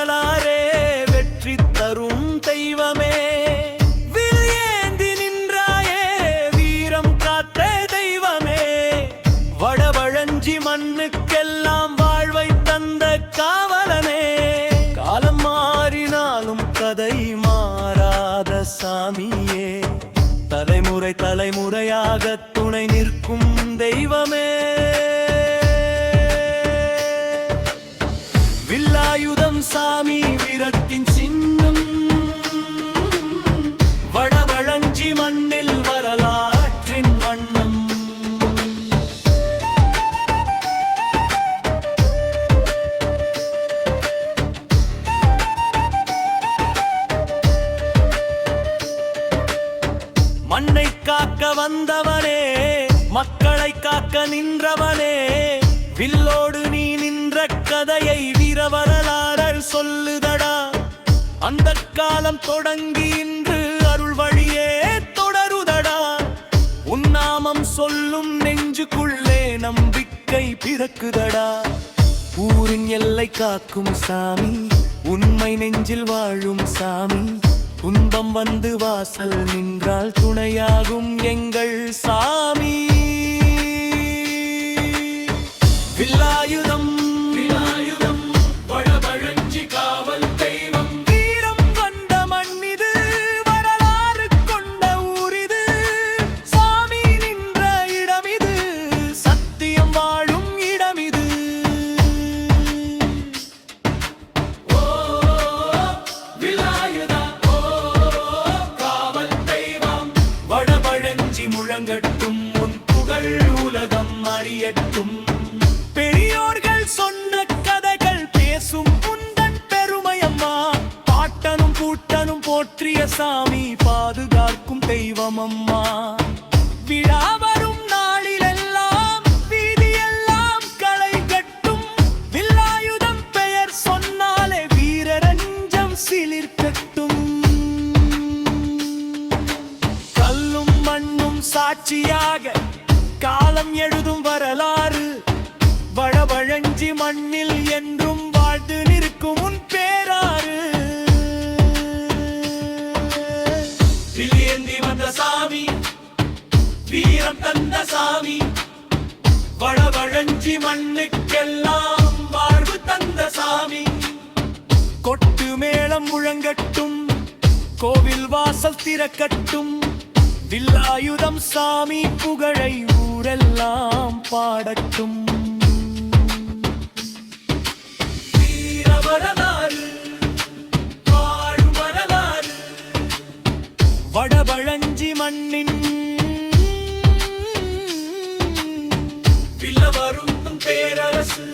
வரலாறே வெற்றி தரும் தெய்வமே. வில் ஏந்தி நின்றாயே வீரம் காத்த தெய்வமே. வடபழஞ்சி மண்ணுக்கெல்லாம் வாழ்வை தந்த காவலனே. காலம் மாறினாலும் கதை மாறாத சாமியே. தலைமுறை தலைமுறையாக துணை நிற்கும் தெய்வமே. வில்லாயுதம் சாமி வீரத்தின் சின்னம். வடபழஞ்சி மண்ணில் வரலாற்றின் வண்ணம். மண்ணை காக்க வந்தவனே, மக்களை காக்க நின்றவனே. வில்லோடு நீ நின்ற கதையை வீர வரலாறு சொல்லுதடா. அந்த காலம் தொடங்கி இன்று அருள் வழியே தொடருதடா. உன்னாமம் சொல்லும் நெஞ்சுக்குள்ளே நம்பிக்கை பிறக்குதடா. ஊரின் எல்லை காக்கும் சாமி, உண்மை நெஞ்சில் வாழும் சாமி. துன்பம் வந்து வாசல் நின்றால் துணையாகும் எங்கள் சாமி. வில்லாயுதம் வில்லாயுதம் வடபழஞ்சி காவல் தெய்வம். வீரம் கொண்ட மண்ணிது, வரலாறு கொண்ட ஊரிது. சாமி நின்ற இடமிது, சத்தியம் வாழும் இடமிது. ஓ வில்லாயுதா, ஓ காவல் தெய்வம். வடபழஞ்சி முழங்கட்டும், உன் புகழ் உலகம் அறியட்டும். பெரியோர்கள் சொன்ன கதைகள் பேசும் உந்தன் பெருமையம்மா. பாட்டனும் பூட்டனும் போற்றிய சாமி, பாதுகாக்கும் தெய்வம் அம்மா. விழா வரும் நாளிலெல்லாம் வீதியெல்லாம் களை கட்டும். வில்லாயுதம் பெயர் சொன்னாலே வீரரஞ்சம் சிலிர்க்கட்டும். கல்லும் மண்ணும் சாட்சியாக காலம் எழுதும் வரலாறு. வடபழஞ்சி மண்ணில் என்றும் வாழ்ந்து நிற்கும் உன் பேராறு. வில் ஏந்தி வந்த சாமி, வீரம் தந்த சாமி. வடபழஞ்சி மண்ணுக்கெல்லாம் வாழ்வு தந்த சாமி. கொட்டு மேளம் முழங்கட்டும், கோவில் வாசல் திறக்கட்டும். வில்லாயுதம் சாமி புகழை ஊரெல்லாம் பாடட்டும். வரலாறு வாழும் வரலாறு. வடபழஞ்சி மண்ணின் வில்ல வரும் பேரரசு.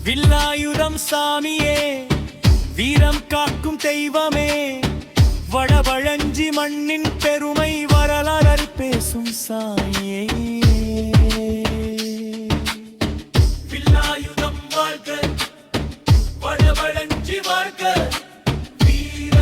வில்லாயுதம் சாமியே, வீரம் காக்கும் தெய்வமே. வடபழஞ்சி மண்ணின் பெருமை வரலாறு பேசும் சாமியே. வில்லாயுதம் வாழ்க, வடபழஞ்சி வாழ்க. வீர